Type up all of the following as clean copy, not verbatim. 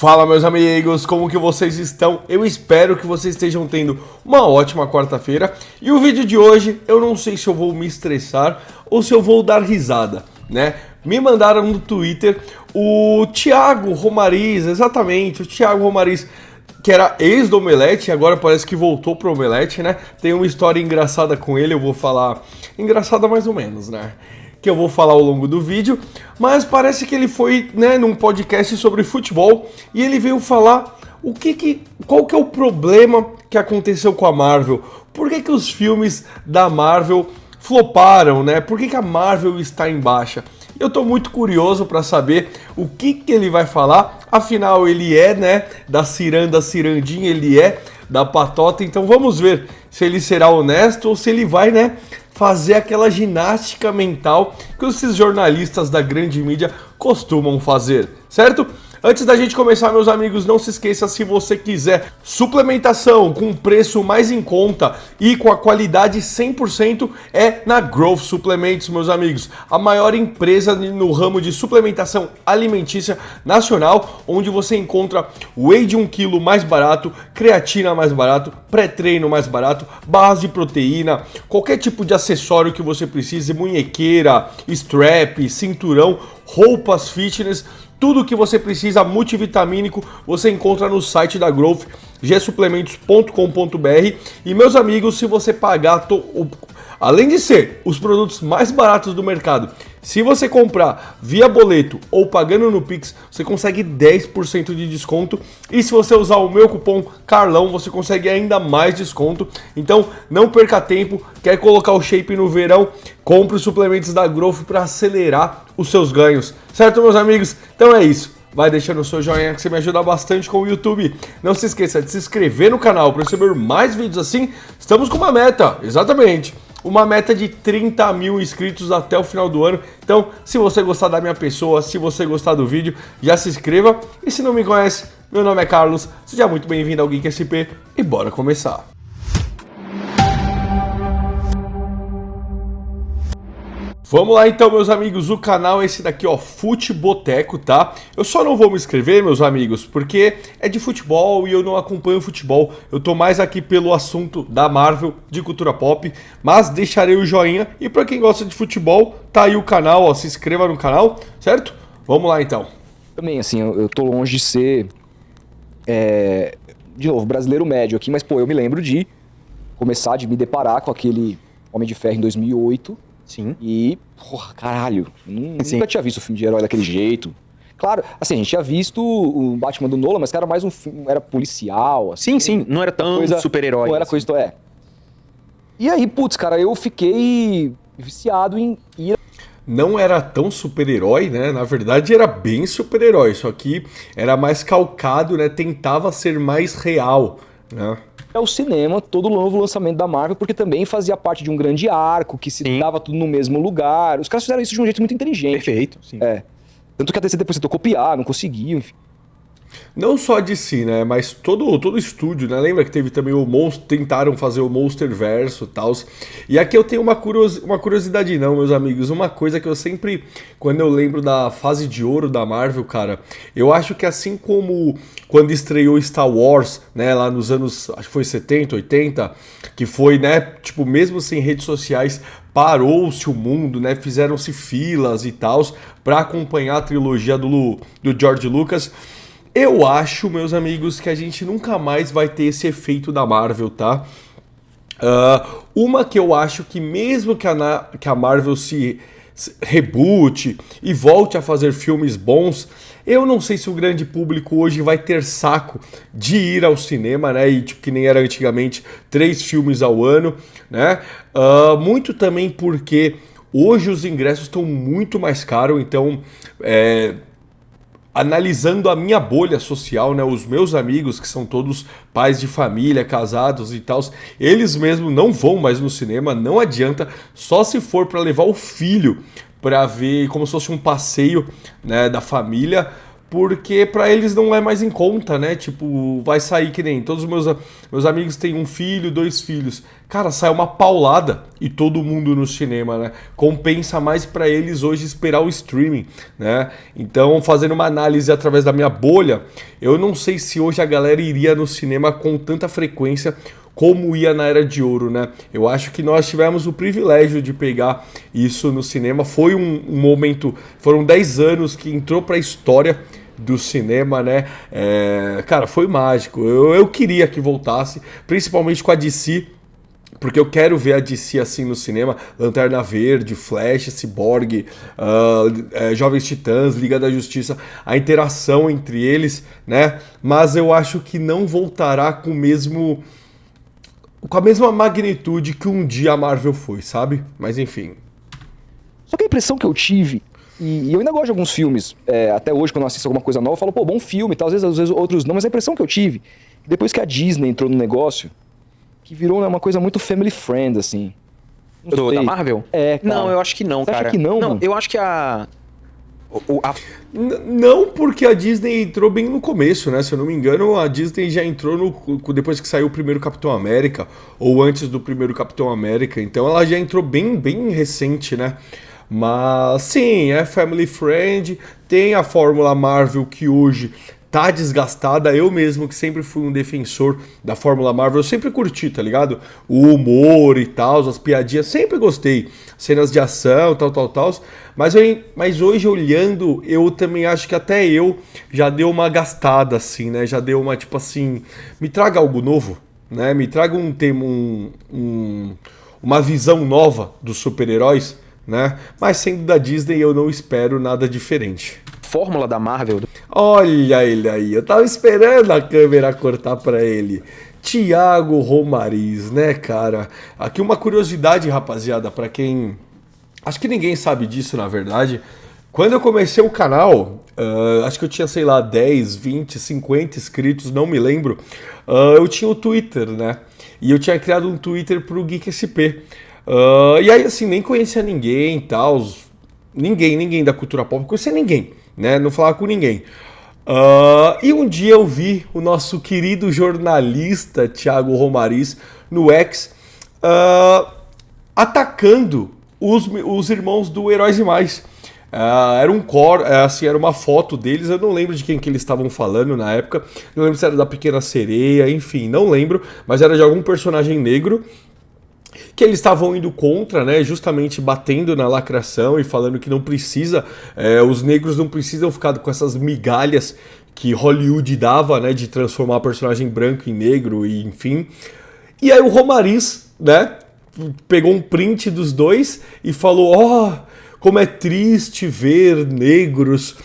Fala, meus amigos, como que vocês estão? Eu espero que vocês estejam tendo uma ótima quarta-feira. E o vídeo de hoje, eu não sei se eu vou me estressar ou se eu vou dar risada, né? Me mandaram no Twitter o Thiago Romariz, exatamente, o Thiago Romariz, que era ex do Omelete, agora parece que voltou pro Omelete, né? Tem uma história engraçada com ele, eu vou falar... Engraçada mais ou menos, né? Que eu vou falar ao longo do vídeo, mas parece que ele foi, né, num podcast sobre futebol e ele veio falar qual que é o problema que aconteceu com a Marvel, por que os filmes da Marvel floparam, né, por que a Marvel está em baixa. Eu tô muito curioso para saber o que ele vai falar, afinal ele é, né, da cirandinha, ele é da patota, então vamos ver se ele será honesto ou se ele vai, né, fazer aquela ginástica mental que esses jornalistas da grande mídia costumam fazer, certo? Antes da gente começar, meus amigos, não se esqueça, se você quiser suplementação com preço mais em conta e com a qualidade 100%, é na Growth Suplementos, meus amigos. A maior empresa no ramo de suplementação alimentícia nacional, onde você encontra whey de 1 kg mais barato, creatina mais barato, pré-treino mais barato, barras de proteína, qualquer tipo de acessório que você precise, munhequeira, strap, cinturão, roupas fitness, tudo que você precisa multivitamínico você encontra no site da Growth, gsuplementos.com.br. E meus amigos, se você pagar, além de ser os produtos mais baratos do mercado, se você comprar via boleto ou pagando no Pix, você consegue 10% de desconto. E se você usar o meu cupom Carlão, você consegue ainda mais desconto. Então não perca tempo, quer colocar o shape no verão, compre os suplementos da Growth para acelerar os seus ganhos. Certo, meus amigos? Então é isso. Vai deixando o seu joinha que você me ajuda bastante com o YouTube. Não se esqueça de se inscrever no canal para receber mais vídeos assim. Estamos com uma meta, exatamente. Uma meta de 30 mil inscritos até o final do ano. Então, se você gostar da minha pessoa, se você gostar do vídeo, já se inscreva. E se não me conhece, meu nome é Carlos. Seja muito bem-vindo ao Geek SP e bora começar. Vamos lá então, meus amigos, o canal é esse daqui, ó, Futeboteco, tá? Eu só não vou me inscrever, meus amigos, porque é de futebol e eu não acompanho futebol. Eu tô mais aqui pelo assunto da Marvel, de cultura pop, mas deixarei o joinha. E pra quem gosta de futebol, tá aí o canal, ó, se inscreva no canal, certo? Vamos lá então. Também, assim, eu tô longe de ser, de novo, brasileiro médio aqui, mas, pô, eu me lembro de começar, de me deparar com aquele Homem de Ferro em 2008, sim. E, porra, caralho, nunca tinha visto o filme de herói daquele jeito. Claro, assim, a gente tinha visto o Batman do Nolan, mas que era mais um filme, era policial, assim. Sim, não era tão super-herói. Não era assim. coisa, E aí, putz, cara, eu fiquei viciado em ir... Não era tão super-herói, né? Na verdade era bem super-herói, só que era mais calcado, né? Tentava ser mais real, né? Ao cinema, todo o novo lançamento da Marvel, porque também fazia parte de um grande arco, que se dava tudo no mesmo lugar. Os caras fizeram isso de um jeito muito inteligente. Perfeito, sim. Tanto que a DC depois tentou copiar, não conseguiu, enfim. Não só a DC, né, mas todo o estúdio, né, lembra que teve também tentaram fazer o Monsterverso e tal, e aqui eu tenho uma curiosidade não, meus amigos, uma coisa que eu sempre, quando eu lembro da fase de ouro da Marvel, cara, eu acho que assim como quando estreou Star Wars, né, lá nos anos, acho que foi 70, 80, que foi, né, tipo, mesmo sem redes sociais, parou-se o mundo, né, fizeram-se filas e tal, pra acompanhar a trilogia do George Lucas. Eu acho, meus amigos, que a gente nunca mais vai ter esse efeito da Marvel, tá? Uma que eu acho que mesmo que a Marvel se reboot e volte a fazer filmes bons, eu não sei se o grande público hoje vai ter saco de ir ao cinema, né? E tipo, que nem era antigamente, 3 filmes ao ano, né? Muito também porque hoje os ingressos estão muito mais caros, então... Analisando a minha bolha social, né, os meus amigos que são todos pais de família, casados e tal, eles mesmos não vão mais no cinema, não adianta, só se for para levar o filho para ver como se fosse um passeio, né, da família, porque pra eles não é mais em conta, né? Tipo, vai sair que nem todos os meus amigos têm um filho, 2 filhos. Cara, sai uma paulada e todo mundo no cinema, né? Compensa mais pra eles hoje esperar o streaming, né? Então, fazendo uma análise através da minha bolha, eu não sei se hoje a galera iria no cinema com tanta frequência como ia na Era de Ouro, né? Eu acho que nós tivemos o privilégio de pegar isso no cinema. Foi um momento, foram 10 anos que entrou pra história do cinema, né? Cara, foi mágico. Eu queria que voltasse, principalmente com a DC, porque eu quero ver a DC assim no cinema. Lanterna Verde, Flash, Cyborg, Jovens Titãs, Liga da Justiça, a interação entre eles, né? Mas eu acho que não voltará com a mesma magnitude que um dia a Marvel foi, sabe? Mas enfim. Só que a impressão que eu tive, e eu ainda gosto de alguns filmes, até hoje quando eu assisto alguma coisa nova, eu falo, pô, bom filme, tal, às vezes outros não, mas a impressão que eu tive, depois que a Disney entrou no negócio, que virou uma coisa muito family friend, assim. Da Marvel? Cara. Não, eu acho que não, Você cara. acha que não, Não, mano? eu acho que Não, porque a Disney entrou bem no começo, né? Se eu não me engano, a Disney já entrou depois que saiu o primeiro Capitão América, ou antes do primeiro Capitão América, então ela já entrou bem recente, né? Mas sim, é family friend, tem a fórmula Marvel que hoje tá desgastada. Eu mesmo, que sempre fui um defensor da fórmula Marvel, eu sempre curti, tá ligado? O humor e tal, as piadinhas, sempre gostei. Cenas de ação, tal. Mas hoje, olhando, eu também acho que até eu já deu uma gastada, assim, né? Já deu uma, tipo assim, me traga algo novo, né? Me traga um tema, uma visão nova dos super-heróis, né? Mas sendo da Disney, eu não espero nada diferente. fórmula da Marvel. Olha ele aí, eu tava esperando a câmera cortar pra ele. Thiago Romariz, né, cara? Aqui uma curiosidade, rapaziada, pra quem... Acho que ninguém sabe disso, na verdade. Quando eu comecei o canal, acho que eu tinha, sei lá, 10, 20, 50 inscritos, não me lembro. Eu tinha o Twitter, né? E eu tinha criado um Twitter pro Geek SP. E aí, assim, nem conhecia ninguém e tal. Ninguém da cultura pop, conhecia ninguém, né? Não falava com ninguém. E um dia eu vi o nosso querido jornalista Thiago Romariz no X atacando os irmãos do Heróis e Mais. Era um assim, era uma foto deles, eu não lembro de quem que eles estavam falando na época, não lembro se era da Pequena Sereia, enfim, não lembro, mas era de algum personagem negro que eles estavam indo contra, né, justamente batendo na lacração e falando que não precisa, os negros não precisam ficar com essas migalhas que Hollywood dava, né, de transformar personagem branco em negro e enfim. E aí o Romariz, né, pegou um print dos dois e falou, como é triste ver negros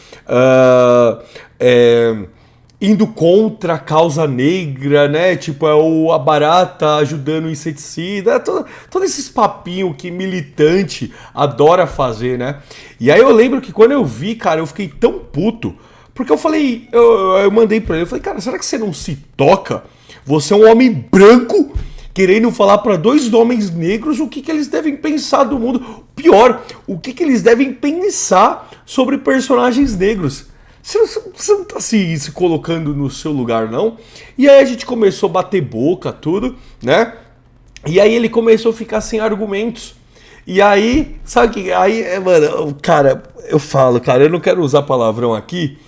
indo contra a causa negra, né? Tipo, a barata ajudando o inseticida, todo esses papinhos que militante adora fazer, né? E aí eu lembro que quando eu vi, cara, eu fiquei tão puto, porque eu falei, eu mandei pra ele, eu falei, cara, será que você não se toca? Você é um homem branco querendo falar para dois homens negros o que eles devem pensar do mundo. Pior, o que eles devem pensar sobre personagens negros. Você não tá se colocando no seu lugar, não? E aí a gente começou a bater boca, tudo, né? E aí ele começou a ficar sem argumentos. E aí, sabe que... Aí, mano, cara, eu falo, cara, eu não quero usar palavrão aqui,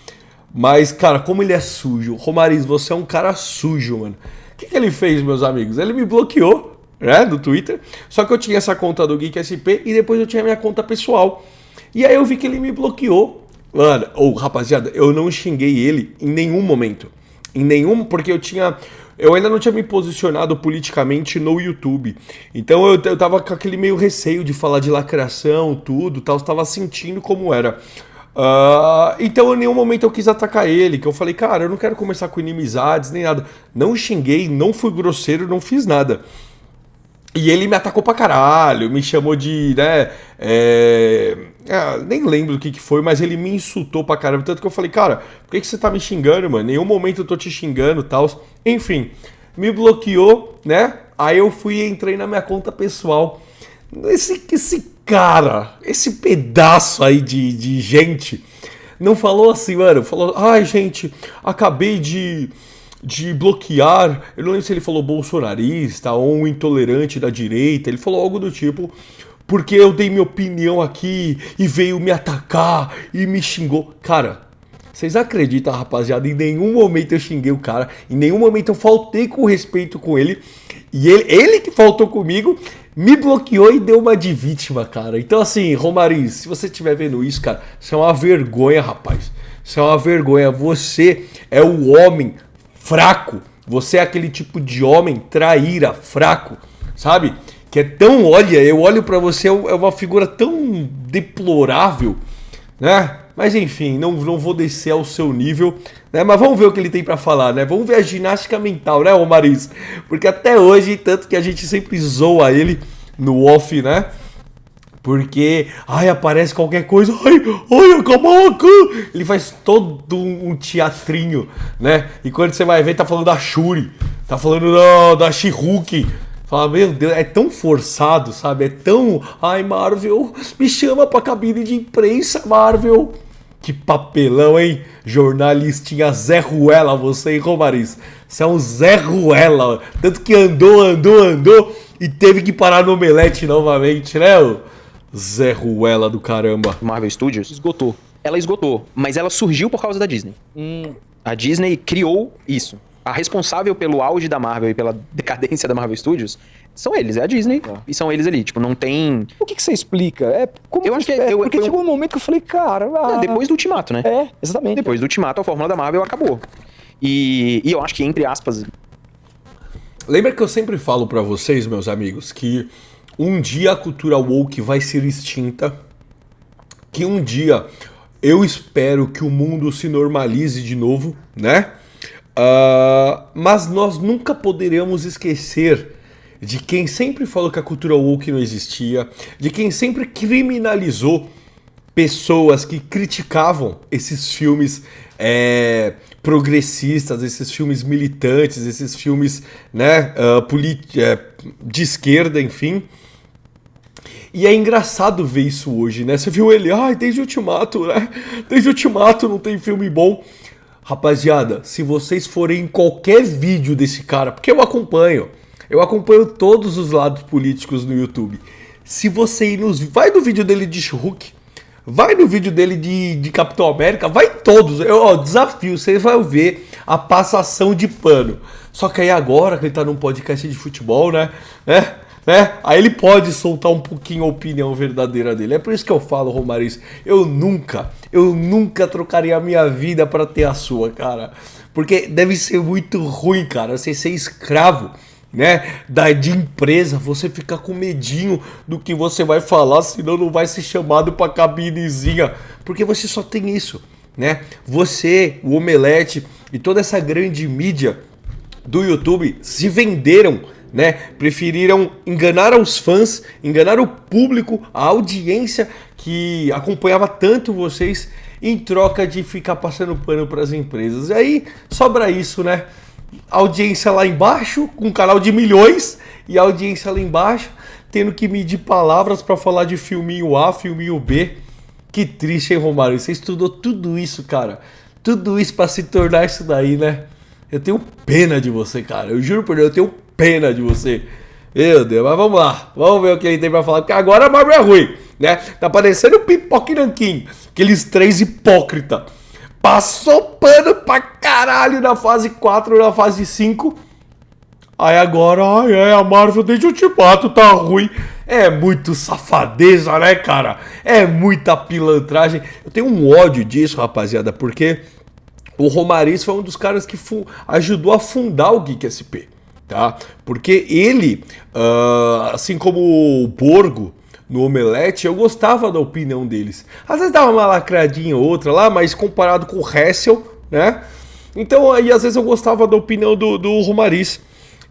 mas, cara, como ele é sujo. Romariz, você é um cara sujo, mano. O que ele fez, meus amigos? Ele me bloqueou, né, do Twitter. Só que eu tinha essa conta do Geek SP e depois eu tinha minha conta pessoal. E aí eu vi que ele me bloqueou. Mano, rapaziada, eu não xinguei ele em nenhum momento. Porque eu ainda não tinha me posicionado politicamente no YouTube. Então eu tava com aquele meio receio de falar de lacração, tudo, tal. Eu tava sentindo como era. Então em nenhum momento eu quis atacar ele, que eu falei, cara, eu não quero começar com inimizades nem nada. Não xinguei, não fui grosseiro, não fiz nada. E ele me atacou pra caralho, me chamou de, né, nem lembro o que foi, mas ele me insultou pra caramba, tanto que eu falei, cara, por que você tá me xingando, mano? Em nenhum momento eu tô te xingando e tal. Enfim, me bloqueou, né? Aí eu fui e entrei na minha conta pessoal. Esse cara, esse pedaço aí de gente, Não falou assim, mano. Falou, ai, gente, acabei de bloquear. Eu não lembro se ele falou bolsonarista ou um intolerante da direita. Ele falou algo do tipo, porque eu dei minha opinião aqui e veio me atacar e me xingou. Cara, vocês acreditam, rapaziada? Em nenhum momento eu xinguei o cara. Em nenhum momento eu faltei com respeito com ele. E ele que faltou comigo, me bloqueou e deu uma de vítima, cara. Então assim, Romariz, se você estiver vendo isso, cara, isso é uma vergonha, rapaz. Isso é uma vergonha. Você é o homem fraco. Você é aquele tipo de homem traíra, fraco, sabe? Que é tão, olha, eu olho pra você, é uma figura tão deplorável, né? Mas enfim, não vou descer ao seu nível, né? Mas vamos ver o que ele tem pra falar, né? Vamos ver a ginástica mental, né, Romariz? Porque até hoje, tanto que a gente sempre zoa ele no off, né? Porque, ai, aparece qualquer coisa, ai, acabou aqui. Ele faz todo um teatrinho, né? E quando você vai ver, tá falando da Shuri, tá falando da She-Hulk. Fala, meu Deus, é tão forçado, sabe? É tão, ai, Marvel, me chama pra cabine de imprensa, Marvel. Que papelão, hein? Jornalistinha Zé Ruela, você, hein, Romariz? Você é um Zé Ruela. Tanto que andou e teve que parar no Omelete novamente, né? Zé Ruela do caramba. Marvel Studios. Esgotou. Ela esgotou, mas ela surgiu por causa da Disney. A Disney criou isso. A responsável pelo auge da Marvel e pela decadência da Marvel Studios são eles, é a Disney. E são eles ali, tipo, não tem... O que você explica? Eu acho que porque chegou um momento que eu falei, cara... depois do Ultimato, né? Exatamente. Depois do Ultimato, a fórmula da Marvel acabou. E eu acho que, entre aspas... Lembra que eu sempre falo pra vocês, meus amigos, que um dia a cultura woke vai ser extinta, que um dia eu espero que o mundo se normalize de novo, né? Mas nós nunca poderemos esquecer de quem sempre falou que a cultura woke não existia, de quem sempre criminalizou pessoas que criticavam esses filmes progressistas, esses filmes militantes, esses filmes, né, de esquerda, enfim. E é engraçado ver isso hoje, né? Você viu ele, desde o Ultimato, né? Desde o Ultimato não tem filme bom. Rapaziada, se vocês forem em qualquer vídeo desse cara, porque eu acompanho todos os lados políticos no YouTube. Se você ir vai no vídeo dele de Hulk, vai no vídeo dele de Capitão América, vai em todos. Desafio, você vai ver a passação de pano. Só que aí agora que ele tá num podcast de futebol, né? Aí ele pode soltar um pouquinho a opinião verdadeira dele. É por isso que eu falo, Romariz, eu nunca trocaria a minha vida pra ter a sua, cara. Porque deve ser muito ruim, cara, você ser escravo, né, de empresa, você ficar com medinho do que você vai falar, senão não vai ser chamado pra cabinezinha. Porque você só tem isso, né? Você, o Omelete e toda essa grande mídia do YouTube se venderam, né? Preferiram enganar os fãs, enganar o público, a audiência que acompanhava tanto vocês, em troca de ficar passando pano para as empresas. E aí sobra isso, né? Audiência lá embaixo, com um canal de milhões, e audiência lá embaixo, tendo que medir palavras para falar de filminho A, filminho B. Que triste, hein, Romário? Você estudou tudo isso, cara. Tudo isso para se tornar isso daí, né? Eu tenho pena de você, cara. Eu juro por Deus, eu tenho pena de você. Meu Deus, mas vamos lá. Vamos ver o que ele tem pra falar. Porque agora a Marvel é ruim, né? Tá parecendo o Pipoca e Nanquim. Aqueles três hipócritas. Passou pano pra caralho na fase 4, na fase 5. Aí agora, a Marvel desde o Ultimato tá ruim. É muito safadeza, né, cara? É muita pilantragem. Eu tenho um ódio disso, rapaziada, porque o Romariz foi um dos caras que ajudou a fundar o Geek SP, tá? Porque ele, assim como o Borgo no Omelete, eu gostava da opinião deles. Às vezes dava uma lacradinha ou outra lá, mas comparado com o Hessel, né? Então aí às vezes eu gostava da opinião do Romariz.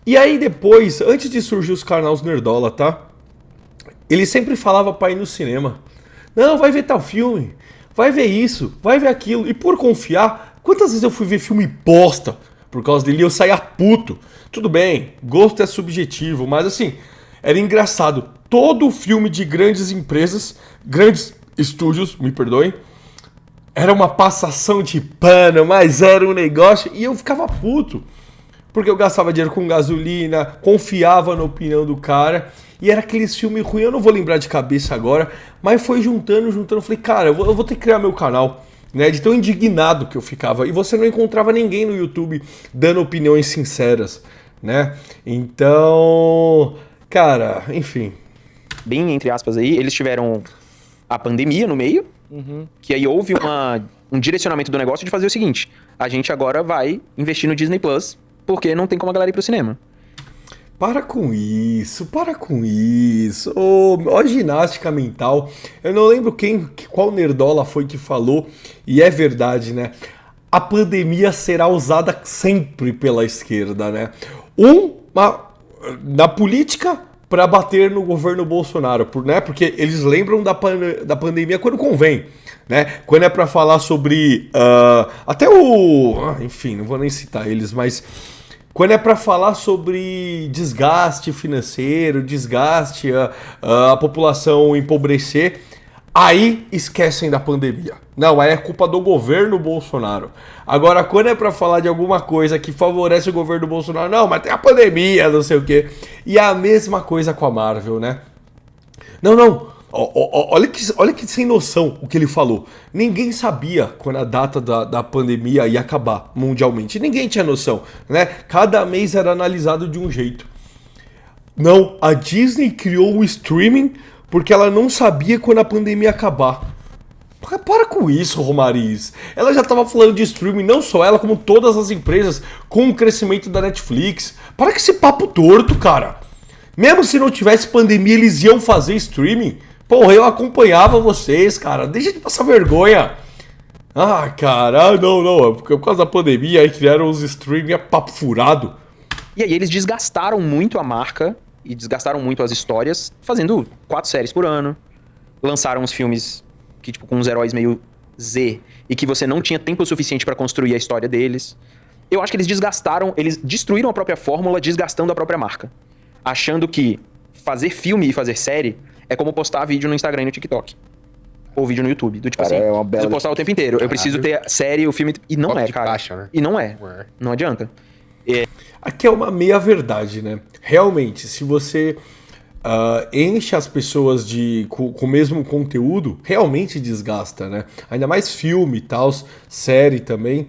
E aí depois, antes de surgir os canais Nerdola, tá? Ele sempre falava pra ir no cinema. Não, vai ver tal filme, vai ver isso, vai ver aquilo. E por confiar, quantas vezes eu fui ver filme bosta por causa dele e eu saía puto? Tudo bem, gosto é subjetivo, mas assim, era engraçado. Todo filme de grandes empresas, grandes estúdios, me perdoem, era uma passação de pano, mas era um negócio, e eu ficava puto. Porque eu gastava dinheiro com gasolina, confiava na opinião do cara, e era aqueles filmes ruins, eu não vou lembrar de cabeça agora, mas foi juntando, falei, cara, eu vou ter que criar meu canal, né, de tão indignado que eu ficava, e você não encontrava ninguém no YouTube dando opiniões sinceras, né, então, cara, enfim. Bem, entre aspas aí, eles tiveram a pandemia no meio, que aí houve um direcionamento do negócio de fazer o seguinte, a gente agora vai investir no Disney Plus, porque não tem como a galera ir pro cinema. Para com isso. Ó, ginástica mental. Eu não lembro qual nerdola foi que falou, e é verdade, né? A pandemia será usada sempre pela esquerda, né? Na política, para bater no governo Bolsonaro, né? Porque eles lembram da pandemia quando convém, né? Quando é para falar sobre enfim, não vou nem citar eles, mas quando é para falar sobre desgaste financeiro, desgaste, a população empobrecer, aí esquecem da pandemia. Não, aí é culpa do governo Bolsonaro. Agora, quando é para falar de alguma coisa que favorece o governo Bolsonaro, não, mas tem a pandemia, não sei o quê. E é a mesma coisa com a Marvel, né? Não. Olha que sem noção o que ele falou. Ninguém sabia quando a data da pandemia ia acabar mundialmente. Ninguém tinha noção, né? Cada mês era analisado de um jeito. Não, a Disney criou o streaming porque ela não sabia quando a pandemia ia acabar. Para com isso, Romariz. Ela já estava falando de streaming, não só ela, como todas as empresas, com o crescimento da Netflix. Para com esse papo torto, cara. Mesmo se não tivesse pandemia, eles iam fazer streaming. Porra, eu acompanhava vocês, cara. Deixa de passar vergonha. Ah, cara, não. Por causa da pandemia, aí criaram os streaming, é papo furado. E aí eles desgastaram muito a marca e desgastaram muito as histórias, fazendo 4 séries por ano. Lançaram os filmes que, tipo, com uns heróis meio Z e que você não tinha tempo suficiente pra construir a história deles. Eu acho que eles destruíram a própria fórmula, desgastando a própria marca. Achando que fazer filme e fazer série é como postar vídeo no Instagram e no TikTok. Ou vídeo no YouTube. Do tipo Cara, assim, é uma bela... preciso postar o tempo inteiro. Eu preciso ter série, o filme... E não é, cara. Caixa, né? E não é. Não adianta. Aqui é uma meia verdade, né? Realmente, se você enche as pessoas com o mesmo conteúdo, realmente desgasta, né? Ainda mais filme e tal, série também.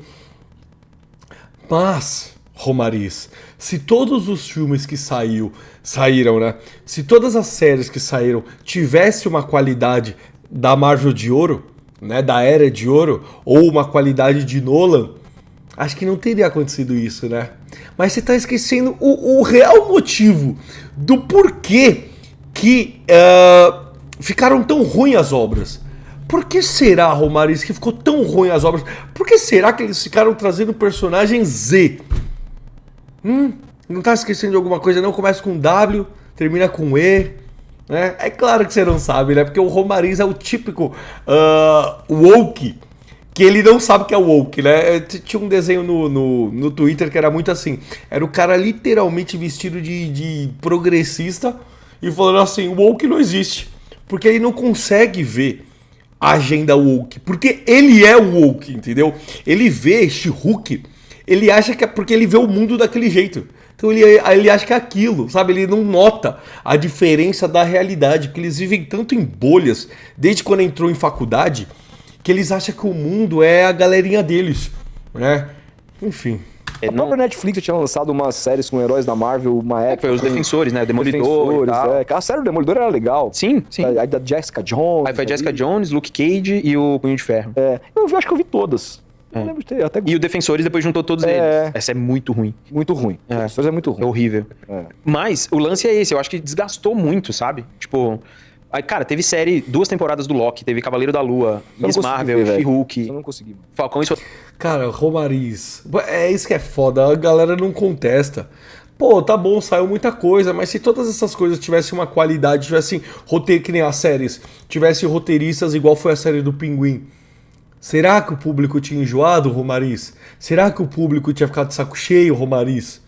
Mas, Romariz, se todos os filmes que saíram, né? Se todas as séries que saíram tivessem uma qualidade da Marvel de ouro, né? Da Era de Ouro, ou uma qualidade de Nolan, acho que não teria acontecido isso, né? Mas você tá esquecendo o real motivo do porquê que ficaram tão ruins as obras. Por que será, Romariz, que ficou tão ruim as obras? Por que será que eles ficaram trazendo o personagem Z? Não tá esquecendo de alguma coisa não? Começa com W, termina com E, né? É claro que você não sabe, né? Porque o Romariz é o típico woke, que ele não sabe que é woke, né? Tinha um desenho no Twitter que era muito assim. Era o cara literalmente vestido de progressista e falando assim, woke não existe. Porque ele não consegue ver a agenda woke. Porque ele é o woke, entendeu? Ele vê este Hulk, ele acha que é porque ele vê o mundo daquele jeito. Então ele acha que é aquilo, sabe? Ele não nota a diferença da realidade, porque eles vivem tanto em bolhas, desde quando entrou em faculdade, que eles acham que o mundo é a galerinha deles, né? Enfim. A própria Netflix tinha lançado umas séries com heróis da Marvel, uma época. Foi os Defensores, né? Demolidor e tal. A série do Demolidor era legal. Sim. Aí da Jessica Jones. Aí foi Jessica Jones, Luke Cage e o Punho de Ferro. Eu acho que eu vi todas. Não lembro de ter, até... E o Defensores depois juntou todos eles. Essa é muito ruim. Muito ruim. Isso é muito ruim. É horrível. Mas o lance é esse, eu acho que desgastou muito, sabe? Tipo... Aí, cara, teve série, 2 temporadas do Loki, teve Cavaleiro da Lua, Miss Marvel, She-Hulk, Eu não consegui. Falcão e... Cara, Romariz, é isso que é foda, a galera não contesta. Pô, tá bom, saiu muita coisa, mas se todas essas coisas tivessem uma qualidade, tivessem roteiro, que nem as séries, tivessem roteiristas igual foi a série do Pinguim, será que o público tinha enjoado, Romariz? Será que o público tinha ficado de saco cheio, Romariz?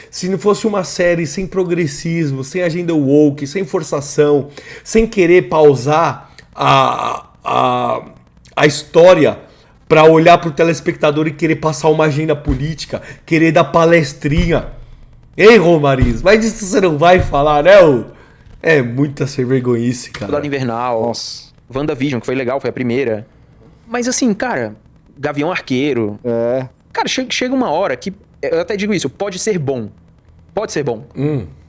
Se não fosse uma série sem progressismo, sem agenda woke, sem forçação, sem querer pausar a a história pra olhar pro telespectador e querer passar uma agenda política, querer dar palestrinha. Ei, Romariz, mas isso você não vai falar, né? É muita sem vergonhice, cara. Soldado Invernal, Nossa. WandaVision, que foi legal, foi a primeira. Mas assim, cara, Gavião Arqueiro. É. Cara, chega uma hora que, eu até digo isso, pode ser bom. Pode ser bom.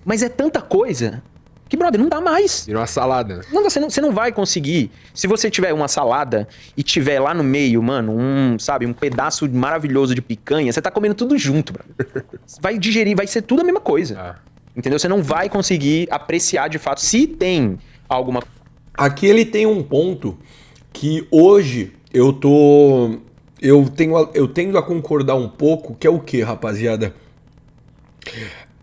Mas é tanta coisa que, brother, não dá mais. Virou uma salada. Não, você não vai conseguir. Se você tiver uma salada e tiver lá no meio, mano, sabe, um pedaço maravilhoso de picanha, você tá comendo tudo junto, brother. Vai digerir, vai ser tudo a mesma coisa. Ah. Entendeu? Você não vai conseguir apreciar de fato. Se tem alguma... Aqui ele tem um ponto que hoje eu tendo a concordar um pouco, que é o que, rapaziada?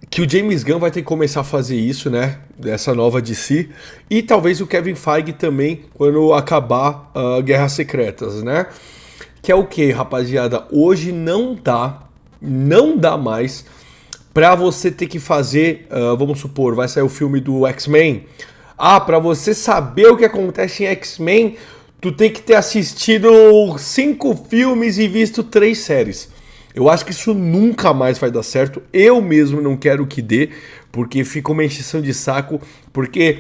Que o James Gunn vai ter que começar a fazer isso, né? Dessa nova DC. E talvez o Kevin Feige também, quando acabar Guerras Secretas, né? Que é o que, rapaziada? Hoje não dá mais pra você ter que fazer, vamos supor, vai sair o filme do X-Men. Pra você saber o que acontece em X-Men, tu tem que ter assistido 5 filmes e visto 3 séries. Eu acho que isso nunca mais vai dar certo. Eu mesmo não quero que dê, porque fica uma encheção de saco, porque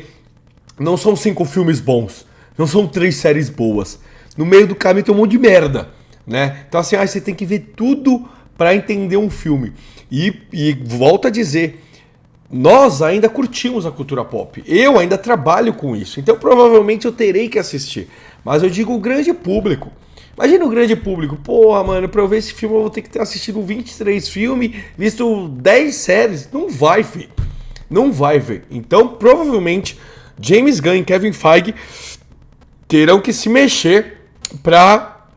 não são 5 filmes bons, não são 3 séries boas. No meio do caminho tem um monte de merda, né? Então assim, você tem que ver tudo pra entender um filme. E volto a dizer, nós ainda curtimos a cultura pop. Eu ainda trabalho com isso, então provavelmente eu terei que assistir. Mas eu digo o grande público. Imagina o grande público. Porra, mano, pra eu ver esse filme eu vou ter que ter assistido 23 filmes, visto 10 séries. Não vai, filho. Não vai, velho. Então, provavelmente, James Gunn e Kevin Feige terão que se mexer pra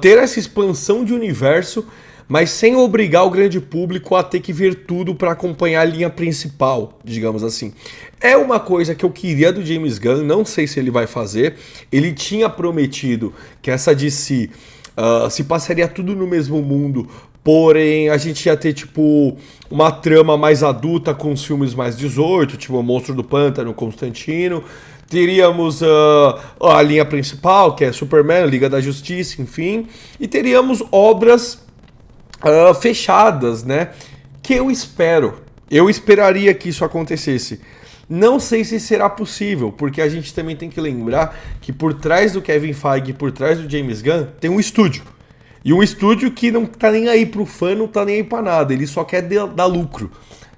ter essa expansão de universo, mas sem obrigar o grande público a ter que ver tudo para acompanhar a linha principal, digamos assim. É uma coisa que eu queria do James Gunn, não sei se ele vai fazer. Ele tinha prometido que essa DC se passaria tudo no mesmo mundo, porém a gente ia ter tipo uma trama mais adulta com os filmes mais 18, tipo o Monstro do Pântano, Constantino. Teríamos a linha principal, que é Superman, Liga da Justiça, enfim. E teríamos obras fechadas, né? Que eu espero. Eu esperaria que isso acontecesse. Não sei se será possível, porque a gente também tem que lembrar que por trás do Kevin Feige, por trás do James Gunn, tem um estúdio. E um estúdio que não tá nem aí pro fã, não tá nem aí pra nada. Ele só quer dar lucro,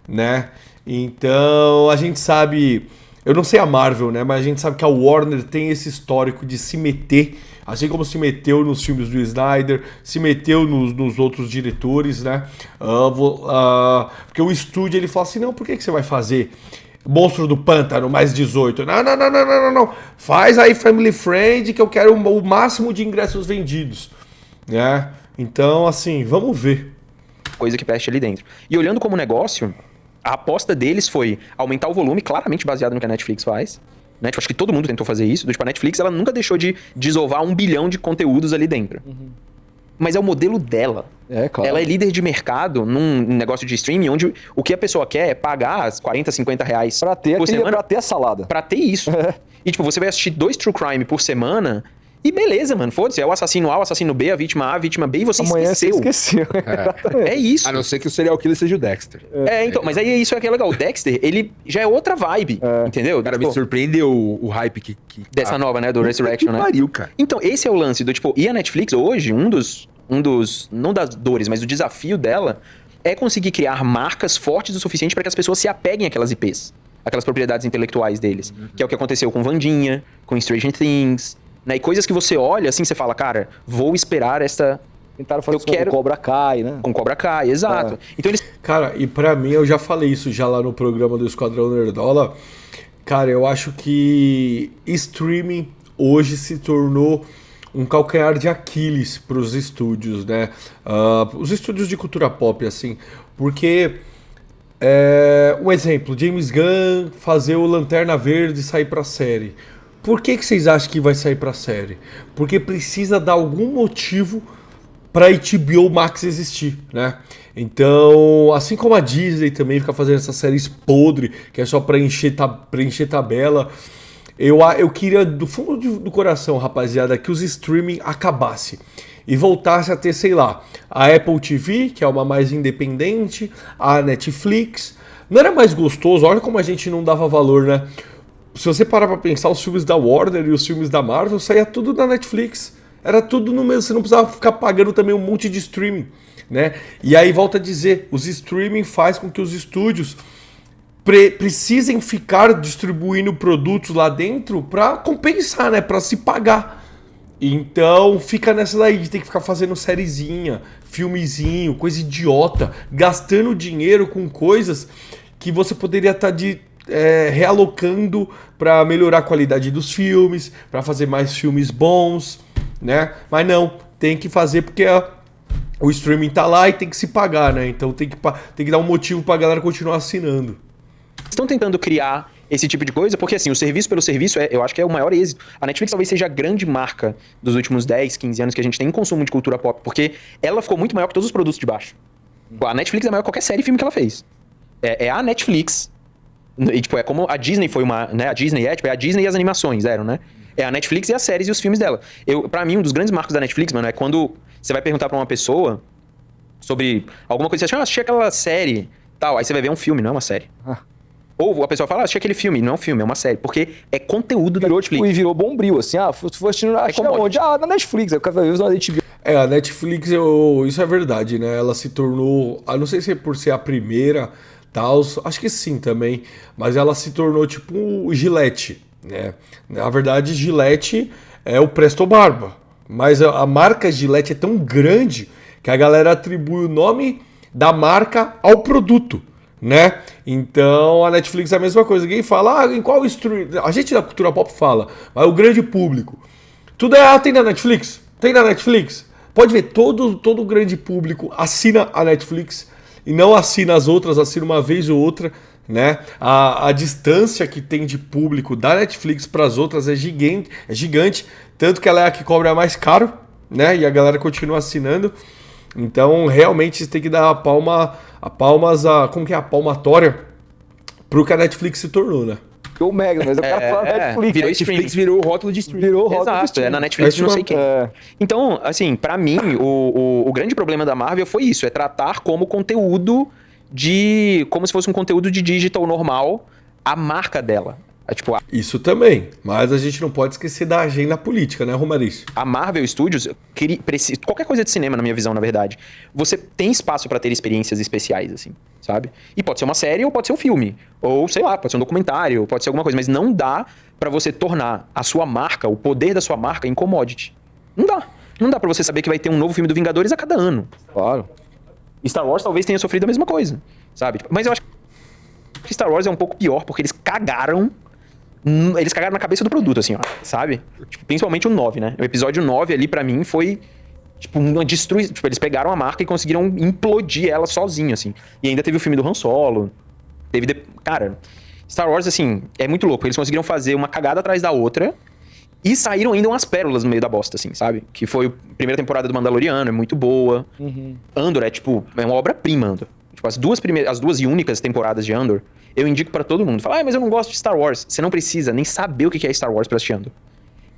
né? Então, a gente sabe... Eu não sei a Marvel, né? Mas a gente sabe que a Warner tem esse histórico de se meter, assim como se meteu nos filmes do Snyder, se meteu nos outros diretores, né? Porque o estúdio, ele fala assim, não, por que você vai fazer Monstro do Pântano mais 18? Não. Faz aí Family Friend, que eu quero o máximo de ingressos vendidos, né? Então, assim, vamos ver. Coisa que preste ali dentro. E olhando como negócio... A aposta deles foi aumentar o volume, claramente baseado no que a Netflix faz. Né? Tipo, acho que todo mundo tentou fazer isso. Tipo, a Netflix ela nunca deixou de desovar 1 bilhão de conteúdos ali dentro. Mas é o modelo dela. É, claro. Ela é líder de mercado num negócio de streaming onde o que a pessoa quer é pagar as 40, 50 reais Pra ter, por semana pra ter a salada. pra ter isso. E tipo, você vai assistir 2 True Crime por semana e beleza, mano. Foda-se, é o assassino A, o assassino B, a vítima B e você Amanhã esqueceu. você esqueceu. É isso. A não ser que o serial killer seja o Dexter. Então, mas aí isso é que é legal. O Dexter, ele já é outra vibe, entendeu? Cara, Tipo, me surpreendeu o hype que dessa nova, né, do Resurrection, né? pariu, cara. Então, esse é o lance do, tipo, e a Netflix hoje, um dos, não das dores, mas o desafio dela é conseguir criar marcas fortes o suficiente para que as pessoas se apeguem àquelas IPs, aquelas propriedades intelectuais deles, que é o que aconteceu com Wandinha, com Stranger Things, né, e coisas que você olha assim, você fala, cara, vou esperar esta... Tentaram fazer Eu isso quero- com o Cobra Kai, né? Com Cobra Kai, exato. Então eles... Cara, e pra mim, eu já falei isso já lá no programa do Esquadrão Nerdola. Cara, eu acho que streaming hoje se tornou um calcanhar de Aquiles pros estúdios, né? Os estúdios de cultura pop, assim. Porque, um exemplo, James Gunn fazer o Lanterna Verde sair pra série. Por que vocês acham que vai sair pra série? Porque precisa dar algum motivo pra HBO Max existir, né? Então, assim como a Disney também fica fazendo essas séries podre, que é só pra encher tabela, Eu queria, do fundo do coração, rapaziada, que os streaming acabasse e voltasse a ter, sei lá, a Apple TV, que é uma mais independente, a Netflix. Não era mais gostoso? Olha como a gente não dava valor, né? Se você parar pra pensar, os filmes da Warner e os filmes da Marvel saía tudo da Netflix. Era tudo no mesmo, você não precisava ficar pagando também um monte de streaming, né? E aí, volta a dizer, os streaming faz com que os estúdios precisem ficar distribuindo produtos lá dentro para compensar, né? Para se pagar. Então fica nessa daí de ter que ficar fazendo sériezinha, filmezinho, coisa idiota, gastando dinheiro com coisas que você poderia estar realocando para melhorar a qualidade dos filmes, para fazer mais filmes bons, né? Mas não, tem que fazer porque o streaming tá lá e tem que se pagar, né? Então tem que dar um motivo pra galera continuar assinando. Estão tentando criar esse tipo de coisa, porque assim, o serviço pelo serviço, eu acho que é o maior êxito. A Netflix talvez seja a grande marca dos últimos 10, 15 anos que a gente tem em consumo de cultura pop, porque ela ficou muito maior que todos os produtos de baixo. A Netflix é maior que qualquer série e filme que ela fez. É a Netflix. E, tipo, é como a Disney foi uma... Né? A Disney é a Disney e as animações eram, né? É a Netflix e as séries e os filmes dela. Pra mim, um dos grandes marcos da Netflix, mano, é quando você vai perguntar pra uma pessoa sobre alguma coisa, você acha, aquela série, tal, aí você vai ver um filme, não é uma série. Ou a pessoa fala, assistir aquele filme, não é um filme, é uma série, porque é conteúdo da Netflix. Tipo, e virou bombril, assim, tu foi assistindo onde? Na Netflix, aí o cara viu na HBO. A Netflix, isso é verdade, né? Ela se tornou, não sei se é por ser a primeira, tal, acho que sim também, mas ela se tornou tipo o Gillette, né? Na verdade, Gillette é o Presto Barba, mas a marca Gillette é tão grande que a galera atribui o nome da marca ao produto, né? Então a Netflix é a mesma coisa. Ninguém fala, em qual stream? A gente da cultura pop fala, mas o grande público. Tudo tem na Netflix? Tem na Netflix? Pode ver, todo o grande público assina a Netflix e não assina as outras, assina uma vez ou outra, né? A distância que tem de público da Netflix para as outras é gigante, tanto que ela é a que cobra mais caro, né? E a galera continua assinando. Então, realmente, você tem que dar como que é a palmatória pro que a Netflix se tornou, né? O Mega, mas o cara fala Netflix. Virou Netflix virou o rótulo de streaming. Virou o rótulo de Exato, streaming. na Netflix de não sei quem. É. Então, assim, pra mim, o grande problema da Marvel foi isso, é tratar como conteúdo como se fosse um conteúdo de digital normal, a marca dela. Isso também, mas a gente não pode esquecer da agenda política, né, Romariz? A Marvel Studios, qualquer coisa de cinema, na minha visão, na verdade, você tem espaço pra ter experiências especiais, assim, sabe? E pode ser uma série ou pode ser um filme, ou sei lá, pode ser um documentário, pode ser alguma coisa, mas não dá pra você tornar a sua marca, o poder da sua marca em commodity. Não dá. Não dá pra você saber que vai ter um novo filme do Vingadores a cada ano. Claro. E Star Wars talvez tenha sofrido a mesma coisa, sabe? Mas eu acho que Star Wars é um pouco pior, porque eles cagaram na cabeça do produto, assim, ó, sabe? Tipo, principalmente o 9, né? O episódio 9 ali, pra mim, foi, tipo, uma destruição. Tipo, eles pegaram a marca e conseguiram implodir ela sozinho, assim. E ainda teve o filme do Han Solo. Cara, Star Wars, assim, é muito louco. Eles conseguiram fazer uma cagada atrás da outra e saíram ainda umas pérolas no meio da bosta, assim, sabe? Que foi a primeira temporada do Mandaloriano, é muito boa. Andor é uma obra-prima, Andor. Tipo, as duas e únicas temporadas de Andor, eu indico pra todo mundo. Fala, mas eu não gosto de Star Wars. Você não precisa nem saber o que é Star Wars pra assistir Andor.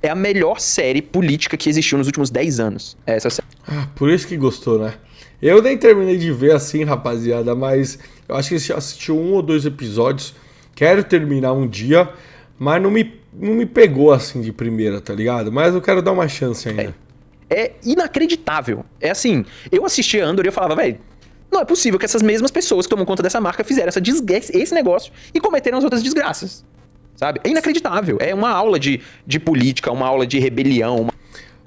É a melhor série política que existiu nos últimos 10 anos. É essa série. Por isso que gostou, né? Eu nem terminei de ver assim, rapaziada, mas eu acho que assisti 1 ou 2 episódios. Quero terminar um dia, mas não me pegou assim de primeira, tá ligado? Mas eu quero dar uma chance ainda. É inacreditável. É assim, eu assistia Andor e eu falava, velho, não é possível que essas mesmas pessoas que tomam conta dessa marca fizeram esse negócio e cometeram as outras desgraças, sabe? É inacreditável. É uma aula de política, uma aula de rebelião,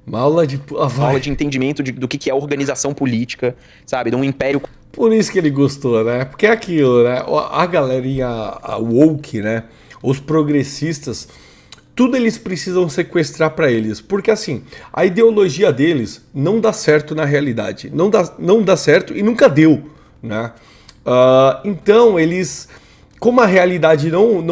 uma aula de... uma aula de entendimento do que é a organização política, sabe? De um império... Por isso que ele gostou, né? Porque é aquilo, né? A galerinha, a woke, né? Os progressistas, tudo eles precisam sequestrar pra eles. Porque assim, a ideologia deles não dá certo na realidade. Não dá certo e nunca deu, né? Então eles, como a realidade não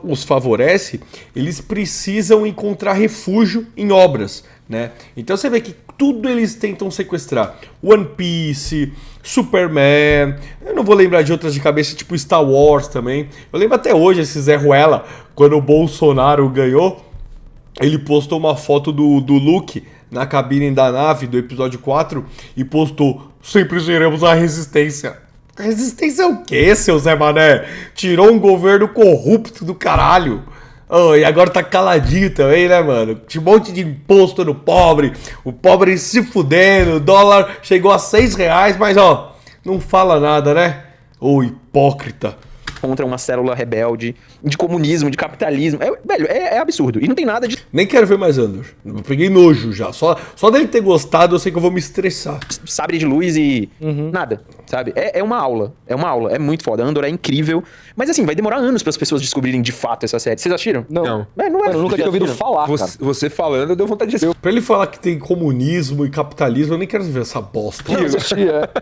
os favorece, eles precisam encontrar refúgio em obras né? Então você vê que tudo eles tentam sequestrar. One Piece, Superman, eu não vou lembrar de outras de cabeça, tipo Star Wars também. Eu lembro até hoje esse Zé Ruela, quando o Bolsonaro ganhou, ele postou uma foto do Luke na cabine da nave do episódio 4 e postou: sempre seremos a resistência. Resistência é o quê, seu Zé Mané? Tirou um governo corrupto do caralho. Oh, e agora tá caladinho também, né, mano? Tinha um monte de imposto no pobre, o pobre se fudendo, o dólar chegou a R$6, mas ó, não fala nada, né? Ô, hipócrita. Contra uma célula rebelde de comunismo, de capitalismo. Velho, é absurdo. E não tem nada de Nem quero ver mais Andor. Eu peguei nojo já. Só dele ter gostado, eu sei que eu vou me estressar. sabre de luz e nada, sabe? É uma aula. É uma aula. É muito foda. Andor é incrível. Mas assim, vai demorar anos para as pessoas descobrirem de fato essa série. Vocês assistiram? Não. Não. Não é. Eu nunca tinha ouvido falar, cara. Você falando, deu vontade de assistir. Pra ele falar que tem comunismo e capitalismo, eu nem quero ver essa bosta. Eu assisti,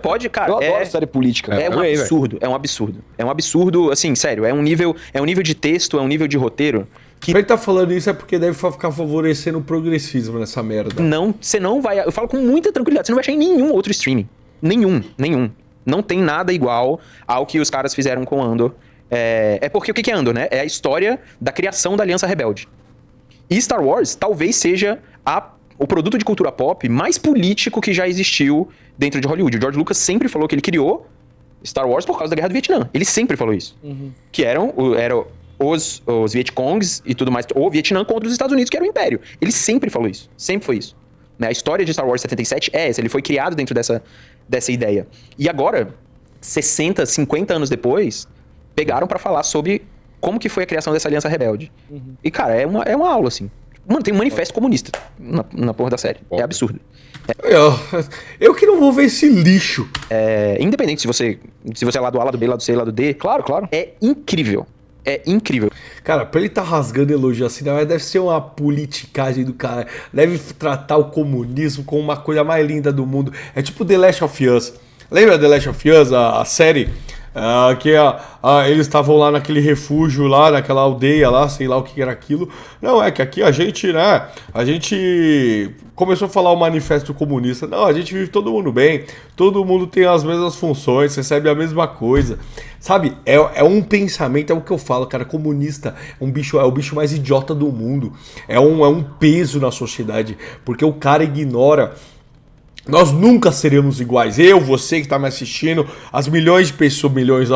Pode, cara. Eu adoro série política. É um também, velho. absurdo. É um absurdo. É um absurdo, assim, sério. É um nível de texto, é um nível de roteiro que Pra ele tá falando isso é porque deve ficar favorecendo o progressismo nessa merda. você não vai... Eu falo com muita tranquilidade. Você não vai achar em nenhum outro streaming. Nenhum. Não tem nada igual ao que os caras fizeram com Andor. Porque o que é Andor, né? É a história da criação da Aliança Rebelde. E Star Wars talvez seja o produto de cultura pop mais político que já existiu dentro de Hollywood. O George Lucas sempre falou que ele criou Star Wars por causa da Guerra do Vietnã. Ele sempre falou isso. Que eram os Vietcongs e tudo mais. O Vietnã contra os Estados Unidos, que era o Império. Ele sempre falou isso. Sempre foi isso. Né? A história de Star Wars 77 é essa. Ele foi criado dentro dessa ideia. E agora, 60, 50 anos depois, pegaram pra falar sobre como que foi a criação dessa Aliança Rebelde. E, cara, é uma aula, assim. Mano, tem um manifesto comunista na porra da série. É absurdo. Eu que não vou ver esse lixo. Independente se você é lado A, lado B, lado C, lado D. Claro. É incrível. É incrível. Cara, pra ele tá rasgando elogio assim, deve ser uma politicagem do cara. Deve tratar o comunismo como uma coisa mais linda do mundo. É tipo The Last of Us. Lembra The Last of Us, a série? Que eles estavam lá naquele refúgio lá, naquela aldeia lá, sei lá o que era aquilo. Não, é que aqui a gente começou a falar o manifesto comunista. Não, a gente vive todo mundo bem, todo mundo tem as mesmas funções, recebe a mesma coisa. Sabe, é um pensamento, é o que eu falo, cara, comunista é o bicho mais idiota do mundo. É um peso na sociedade, porque o cara ignora. Nós nunca seremos iguais. Eu, você que tá me assistindo, as milhões de pessoas,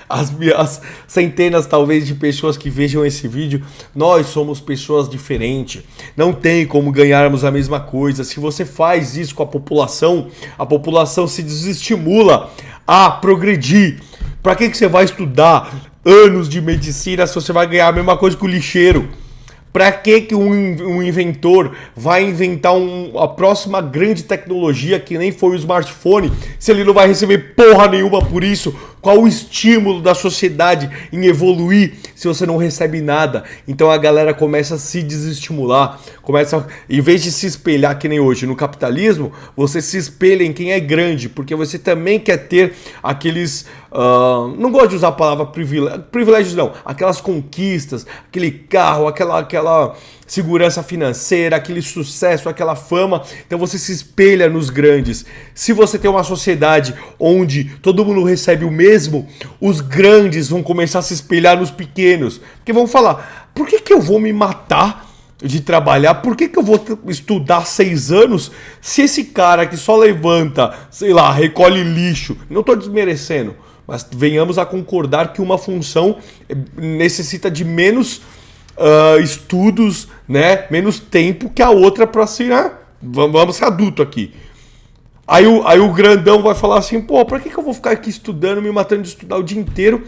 as centenas talvez de pessoas que vejam esse vídeo, nós somos pessoas diferentes. Não tem como ganharmos a mesma coisa. Se você faz isso com a população se desestimula a progredir. Pra que você vai estudar anos de medicina se você vai ganhar a mesma coisa que o lixeiro? Pra que um inventor vai inventar a próxima grande tecnologia que nem foi o smartphone, se ele não vai receber porra nenhuma por isso? Qual o estímulo da sociedade em evoluir se você não recebe nada? Então a galera começa a se desestimular, em vez de se espelhar que nem hoje no capitalismo, você se espelha em quem é grande, porque você também quer ter aqueles... não gosto de usar a palavra privilégios não, aquelas conquistas, aquele carro, aquela segurança financeira, aquele sucesso, aquela fama. Então você se espelha nos grandes. Se você tem uma sociedade onde todo mundo recebe o mesmo, os grandes vão começar a se espelhar nos pequenos, porque vão falar: por que eu vou me matar de trabalhar? Por que eu vou estudar 6 anos se esse cara que só levanta, sei lá, recolhe lixo? Não tô desmerecendo, mas venhamos a concordar que uma função necessita de menos estudos, né? Menos tempo que a outra pra se, né? Vamos ser adulto aqui. Aí o grandão vai falar assim: pô, pra que eu vou ficar aqui estudando, me matando de estudar o dia inteiro?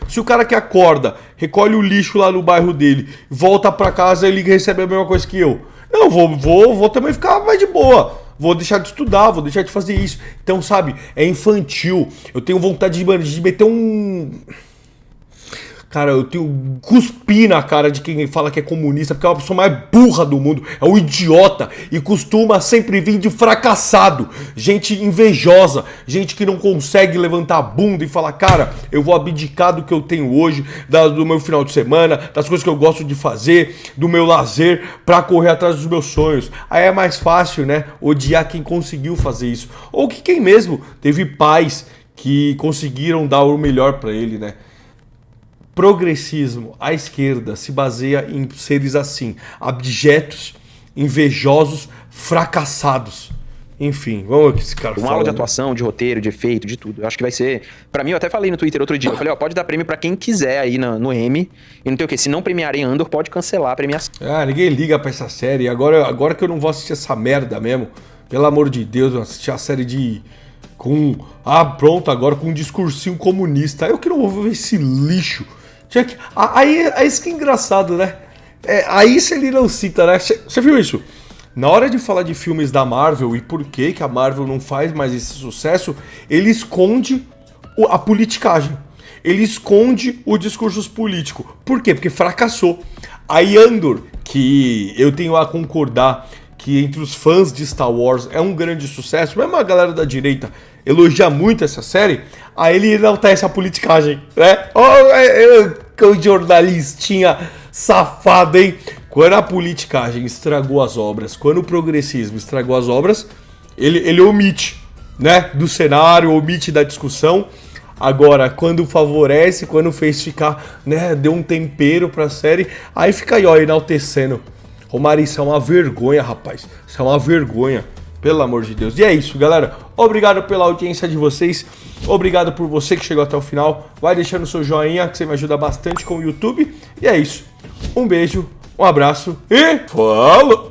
Se o cara que acorda, recolhe o lixo lá no bairro dele, volta pra casa, ele recebe a mesma coisa que eu. Não, vou também ficar mais de boa. Vou deixar de estudar, vou deixar de fazer isso. Então, sabe, é infantil. Eu tenho vontade de meter um... Cara, eu tenho cuspi na cara de quem fala que é comunista, porque é uma pessoa mais burra do mundo, é um idiota e costuma sempre vir de fracassado, gente invejosa, gente que não consegue levantar a bunda e falar, cara, eu vou abdicar do que eu tenho hoje, do meu final de semana, das coisas que eu gosto de fazer, do meu lazer, pra correr atrás dos meus sonhos. Aí é mais fácil, né, odiar quem conseguiu fazer isso, ou que quem mesmo teve pais que conseguiram dar o melhor pra ele, né. Progressismo, a esquerda, se baseia em seres assim, abjetos, invejosos, fracassados. Enfim, vamos ver o que esse cara fala. Uma aula de atuação, de roteiro, de efeito, de tudo. Eu acho que vai ser... Pra mim, eu até falei no Twitter outro dia. Eu falei, ó, pode dar prêmio pra quem quiser aí no M. E não tem o quê. Se não premiarem Andor, pode cancelar a premiação. Ah, ninguém liga pra essa série. Agora que eu não vou assistir essa merda mesmo. Pelo amor de Deus, eu vou assistir a série de... pronto, agora com um discursinho comunista. Eu que não vou ver esse lixo. Aí isso que é engraçado, né? Aí se ele não cita, né? Você viu isso? Na hora de falar de filmes da Marvel e por que a Marvel não faz mais esse sucesso, ele esconde a politicagem. Ele esconde o discurso político. Por quê? Porque fracassou. Aí Andor, que eu tenho a concordar que entre os fãs de Star Wars é um grande sucesso, mesmo a galera da direita elogia muito essa série, aí ele enaltece a politicagem, né? O jornalistinha safado, hein? Quando a politicagem estragou as obras, quando o progressismo estragou as obras, ele omite, né? Do cenário, omite da discussão. Agora, quando favorece, quando fez ficar, né? Deu um tempero pra série, aí fica aí, ó, enaltecendo. Romário, isso é uma vergonha, rapaz. Isso é uma vergonha. Pelo amor de Deus. E é isso, galera. Obrigado pela audiência de vocês. Obrigado por você que chegou até o final. Vai deixando o seu joinha, que você me ajuda bastante com o YouTube. E é isso. Um beijo, um abraço e falou!